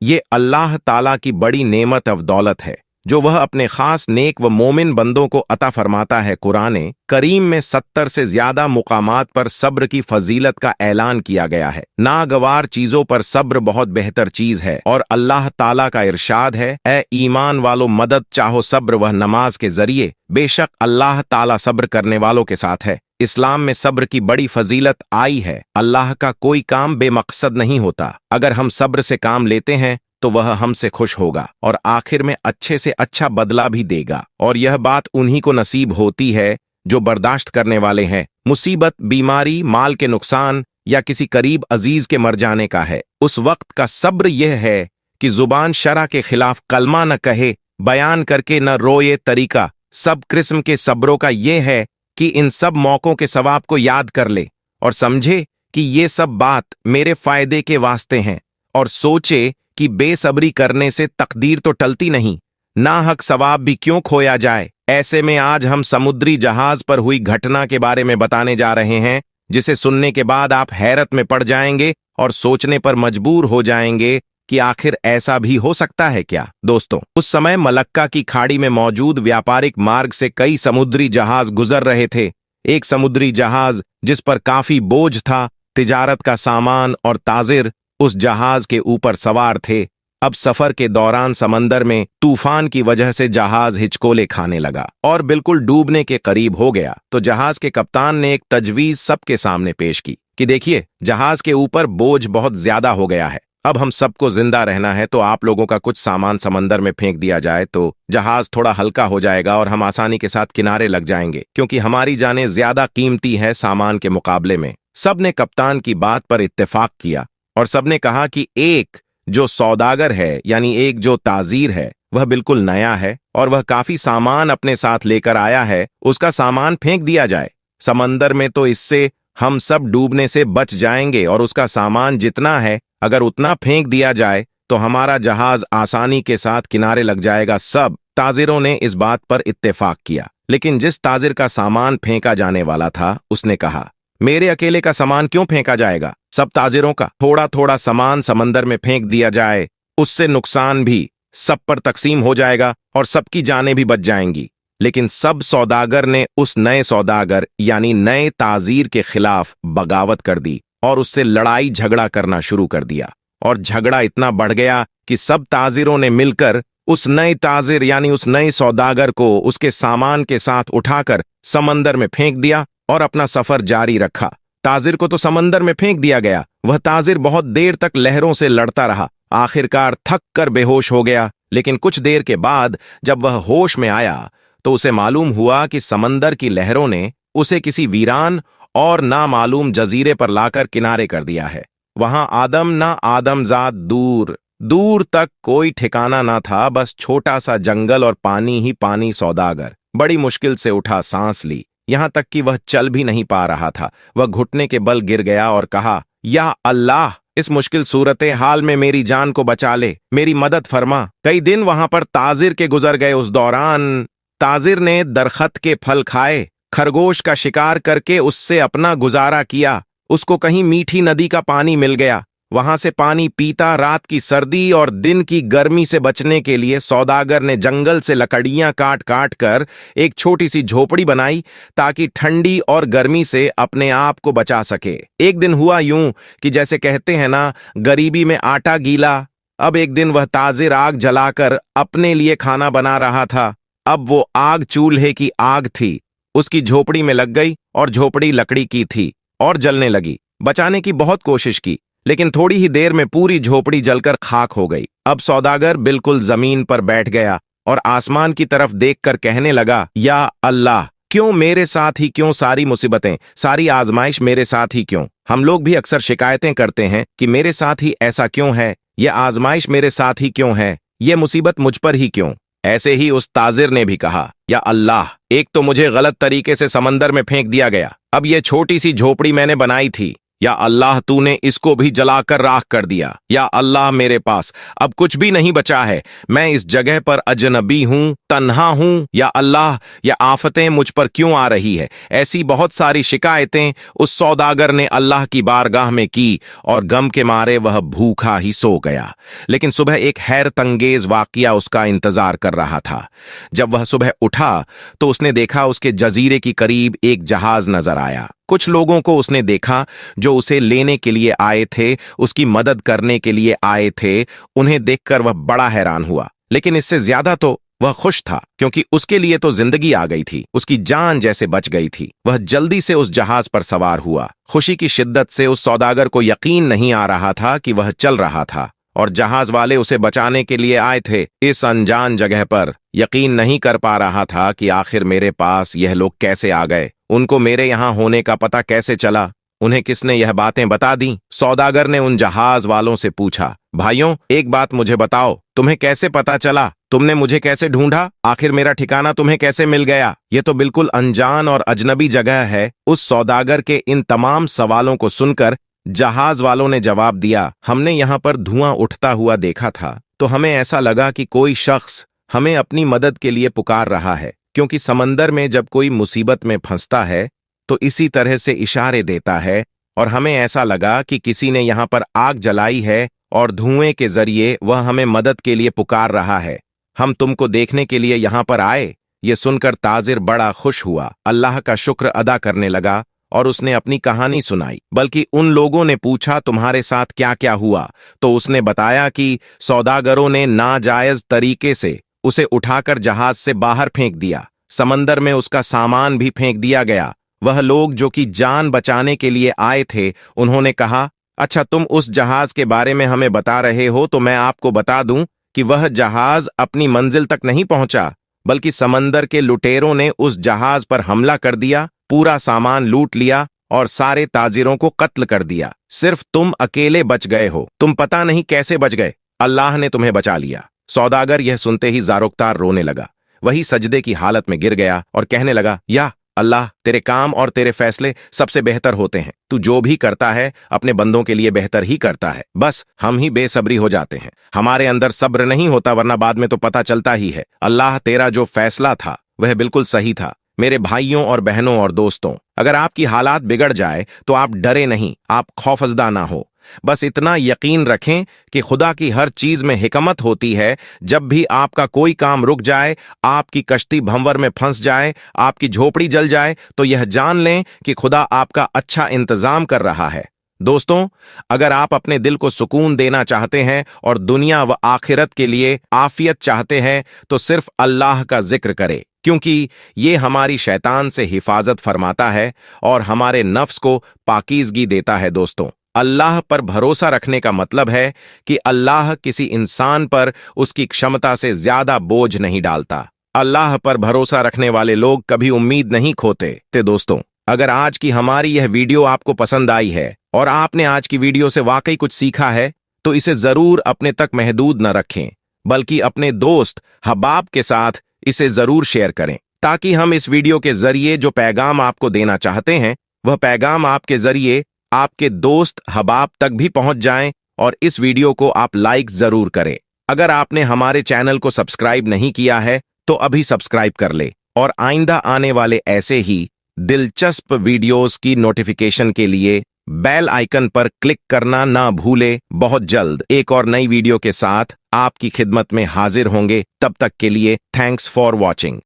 ये अल्लाह ताला की बड़ी नेमत अव दौलत है जो वह अपने खास नेक व मोमिन बंदों को अता फरमाता है। कुरान करीम में 70 से ज्यादा मुकामात पर सब्र की फजीलत का ऐलान किया गया है। नागवार चीजों पर सब्र बहुत बेहतर चीज है और अल्लाह ताला का इरशाद है, ए ईमान वालों मदद चाहो सब्र वह नमाज के जरिए, बेशक अल्लाह ताला सब्र करने वालों के साथ है। इस्लाम में सब्र की बड़ी फजीलत आई है। अल्लाह का कोई काम बेमकसद नहीं होता। अगर हम सब्र से काम लेते हैं तो वह हमसे खुश होगा और आखिर में अच्छे से अच्छा बदला भी देगा। और यह बात उन्हीं को नसीब होती है जो बर्दाश्त करने वाले हैं। मुसीबत, बीमारी, माल के नुकसान या किसी करीब अजीज के मर जाने का है, उस वक्त का सब्र यह है कि जुबान शरा के खिलाफ कलमा न कहे, बयान करके न रोए। तरीका सब किस्म के सब्रों का यह है कि इन सब मौकों के सवाब को याद कर ले और समझे कि ये सब बात मेरे फायदे के वास्ते हैं, और सोचे कि बेसब्री करने से तकदीर तो टलती नहीं, नाहक सवाब भी क्यों खोया जाए। ऐसे में आज हम समुद्री जहाज पर हुई घटना के बारे में बताने जा रहे हैं, जिसे सुनने के बाद आप हैरत में पड़ जाएंगे और सोचने पर मजबूर हो जाएंगे कि आखिर ऐसा भी हो सकता है क्या। दोस्तों, उस समय मलक्का की खाड़ी में मौजूद व्यापारिक मार्ग से कई समुद्री जहाज गुजर रहे थे। एक समुद्री जहाज जिस पर काफी बोझ था, तिजारत का सामान और ताजिर उस जहाज के ऊपर सवार थे। अब सफर के दौरान समंदर में तूफान की वजह से जहाज हिचकोले खाने लगा और बिल्कुल डूबने के करीब हो गया। तो जहाज के कप्तान ने एक तजवीज सबके सामने पेश की कि देखिए, जहाज के ऊपर बोझ बहुत ज्यादा हो गया है। अब हम सबको जिंदा रहना है, तो आप लोगों का कुछ सामान समंदर में फेंक दिया जाए तो जहाज थोड़ा हल्का हो जाएगा और हम आसानी के साथ किनारे लग जाएंगे, क्योंकि हमारी जानें ज्यादा कीमती है सामान के मुकाबले में। सबने कप्तान की बात पर इत्तेफाक किया और सबने कहा कि एक जो सौदागर है, यानी एक जो ताजीर है, वह बिल्कुल नया है और वह काफी सामान अपने साथ लेकर आया है, उसका सामान फेंक दिया जाए समंदर में, तो इससे हम सब डूबने से बच जाएंगे और उसका सामान जितना है अगर उतना फेंक दिया जाए तो हमारा जहाज आसानी के साथ किनारे लग जाएगा। सब ताजिरों ने इस बात पर इत्तेफाक किया, लेकिन जिस ताजिर का सामान फेंका जाने वाला था उसने कहा, मेरे अकेले का सामान क्यों फेंका जाएगा? सब ताजिरों का थोड़ा थोड़ा सामान समंदर में फेंक दिया जाए, उससे नुकसान भी सब पर तकसीम हो जाएगा और सबकी जानें भी बच जाएंगी। लेकिन सब सौदागर ने उस नए सौदागर यानी नए ताजीर के खिलाफ बगावत कर दी और उससे लड़ाई झगड़ा करना शुरू कर दिया। और झगड़ा इतना बढ़ गया कि सब ताजिरों ने मिलकर उस नए ताजिर यानी उस नए सौदागर को उसके सामान के साथ उठाकर समंदर में फेंक दिया और अपना सफर जारी रखा। ताजिर को तो समंदर में फेंक दिया गया। वह ताजिर बहुत देर तक लहरों से लड़ता रहा, आखिरकार थक कर बेहोश हो गया। लेकिन कुछ देर के बाद जब वह होश में आया तो उसे मालूम हुआ कि समंदर की लहरों ने उसे किसी वीरान और नामालूम जजीरे पर लाकर किनारे कर दिया है। वहां आदम ना आदमजाद दूर दूर तक कोई ठिकाना ना था, बस छोटा सा जंगल और पानी ही पानी। सौदागर बड़ी मुश्किल से उठा, सांस ली, यहां तक कि वह चल भी नहीं पा रहा था। वह घुटने के बल गिर गया और कहा, या अल्लाह, इस मुश्किल सूरत हाल में मेरी जान को बचा ले, मेरी मदद फरमा। कई दिन वहां पर ताजिर के गुजर गए। उस दौरान ताजिर ने दरखत के फल खाए, खरगोश का शिकार करके उससे अपना गुजारा किया। उसको कहीं मीठी नदी का पानी मिल गया, वहां से पानी पीता। रात की सर्दी और दिन की गर्मी से बचने के लिए सौदागर ने जंगल से लकड़ियां काट काट कर एक छोटी सी झोपड़ी बनाई ताकि ठंडी और गर्मी से अपने आप को बचा सके। एक दिन हुआ यूं कि जैसे कहते हैं ना, गरीबी में आटा गीला। अब एक दिन वह ताजिर आग जलाकर अपने लिए खाना बना रहा था। अब वो आग चूल्हे की आग थी, उसकी झोपड़ी में लग गई और झोपड़ी लकड़ी की थी और जलने लगी। बचाने की बहुत कोशिश की, लेकिन थोड़ी ही देर में पूरी झोपड़ी जलकर खाक हो गई। अब सौदागर बिल्कुल जमीन पर बैठ गया और आसमान की तरफ देखकर कहने लगा, या अल्लाह, क्यों मेरे साथ ही क्यों सारी मुसीबतें, सारी आजमाइश मेरे साथ ही क्यों? हम लोग भी अक्सर शिकायतें करते हैं कि मेरे साथ ही ऐसा क्यों है, ये आजमाइश मेरे साथ ही क्यों है, ये मुसीबत मुझ पर ही क्यों? ऐसे ही उस ताजिर ने भी कहा, या अल्लाह, एक तो मुझे गलत तरीके से समंदर में फेंक दिया गया, अब ये छोटी सी झोपड़ी मैंने बनाई थी, या अल्लाह तूने इसको भी जलाकर राख कर दिया। या अल्लाह मेरे पास अब कुछ भी नहीं बचा है, मैं इस जगह पर अजनबी हूं, तन्हा हूं। या अल्लाह, या आफतें मुझ पर क्यों आ रही है। ऐसी बहुत सारी शिकायतें उस सौदागर ने अल्लाह की बारगाह में की और गम के मारे वह भूखा ही सो गया। लेकिन सुबह एक हैरत अंगेज वाकया उसका इंतजार कर रहा था। जब वह सुबह उठा तो उसने देखा उसके जजीरे के करीब एक जहाज नजर आया। कुछ लोगों को उसने देखा जो उसे लेने के लिए आए थे, उसकी मदद करने के लिए आए थे। उन्हें देखकर वह बड़ा हैरान हुआ, लेकिन इससे ज्यादा तो वह खुश था, क्योंकि उसके लिए तो जिंदगी आ गई थी, उसकी जान जैसे बच गई थी। वह जल्दी से उस जहाज पर सवार हुआ। खुशी की शिद्दत से उस सौदागर को यकीन नहीं आ रहा था कि वह चल रहा था और जहाज वाले उसे बचाने के लिए आए थे। इस अनजान जगह पर यकीन नहीं कर पा रहा था कि आखिर मेरे पास यह लोग कैसे आ गए, उनको मेरे यहां होने का पता कैसे चला, उन्हें किसने यह बातें बता दी। सौदागर ने उन जहाज वालों से पूछा, भाइयों एक बात मुझे बताओ, तुम्हें कैसे पता चला, तुमने मुझे कैसे ढूंढा, आखिर मेरा ठिकाना तुम्हें कैसे मिल गया। ये तो बिल्कुल अनजान और अजनबी जगह है। उस सौदागर के इन तमाम सवालों को सुनकर जहाज वालों ने जवाब दिया, हमने यहां पर धुआं उठता हुआ देखा था, तो हमें ऐसा लगा कि कोई शख्स हमें अपनी मदद के लिए पुकार रहा है, क्योंकि समंदर में जब कोई मुसीबत में फंसता है तो इसी तरह से इशारे देता है, और हमें ऐसा लगा कि किसी ने यहां पर आग जलाई है और धुएं के जरिए वह हमें मदद के लिए पुकार रहा है। हम तुमको देखने के लिए यहां पर आए। ये सुनकर ताजिर बड़ा खुश हुआ, अल्लाह का शुक्र अदा करने लगा और उसने अपनी कहानी सुनाई। बल्कि उन लोगों ने पूछा, तुम्हारे साथ क्या क्या हुआ, तो उसने बताया कि सौदागरों ने नाजायज तरीके से उसे उठाकर जहाज से बाहर फेंक दिया, समंदर में उसका सामान भी फेंक दिया गया। वह लोग जो कि जान बचाने के लिए आए थे, उन्होंने कहा, अच्छा तुम उस जहाज के बारे में हमें बता रहे हो, तो मैं आपको बता दूं कि वह जहाज अपनी मंजिल तक नहीं पहुंचा, बल्कि समंदर के लुटेरों ने उस जहाज पर हमला कर दिया, पूरा सामान लूट लिया और सारे ताजिरों को कत्ल कर दिया। सिर्फ तुम अकेले बच गए हो, तुम पता नहीं कैसे बच गए, अल्लाह ने तुम्हें बचा लिया। सौदागर यह सुनते ही जारोकतार रोने लगा। वही सजदे की हालत में गिर गया और कहने लगा, या अल्लाह, तेरे काम और तेरे फैसले सबसे बेहतर होते हैं। तू जो भी करता है अपने बंदों के लिए बेहतर ही करता है। बस हम ही बेसब्री हो जाते हैं, हमारे अंदर सब्र नहीं होता, वरना बाद में तो पता चलता ही है। अल्लाह, तेरा जो फैसला था वह बिल्कुल सही था। मेरे भाइयों और बहनों और दोस्तों, अगर आपकी हालात बिगड़ जाए तो आप डरे नहीं, आप खौफजदा ना हो। बस इतना यकीन रखें कि खुदा की हर चीज में हिकमत होती है। जब भी आपका कोई काम रुक जाए, आपकी कश्ती भंवर में फंस जाए, आपकी झोपड़ी जल जाए, तो यह जान लें कि खुदा आपका अच्छा इंतजाम कर रहा है। दोस्तों, अगर आप अपने दिल को सुकून देना चाहते हैं और दुनिया व आखिरत के लिए आफियत चाहते हैं, तो सिर्फ अल्लाह का जिक्र करें, क्योंकि ये हमारी शैतान से हिफाजत फरमाता है और हमारे नफ्स को पाकीज़गी देता है। दोस्तों, अल्लाह पर भरोसा रखने का मतलब है कि अल्लाह किसी इंसान पर उसकी क्षमता से ज्यादा बोझ नहीं डालता। अल्लाह पर भरोसा रखने वाले लोग कभी उम्मीद नहीं खोते। ते दोस्तों, अगर आज की हमारी यह वीडियो आपको पसंद आई है और आपने आज की वीडियो से वाकई कुछ सीखा है, तो इसे जरूर अपने तक महदूद न रखें, बल्कि अपने दोस्त हबाब के साथ इसे जरूर शेयर करें, ताकि हम इस वीडियो के जरिए जो पैगाम आपको देना चाहते हैं, वह पैगाम आपके जरिए आपके दोस्त हबाब तक भी पहुंच जाएं। और इस वीडियो को आप लाइक जरूर करें। अगर आपने हमारे चैनल को सब्सक्राइब नहीं किया है तो अभी सब्सक्राइब कर ले और आइंदा आने वाले ऐसे ही दिलचस्प वीडियोस की नोटिफिकेशन के लिए बेल आइकन पर क्लिक करना ना भूले। बहुत जल्द एक और नई वीडियो के साथ आपकी खिदमत में हाजिर होंगे। तब तक के लिए थैंक्स फॉर वॉचिंग।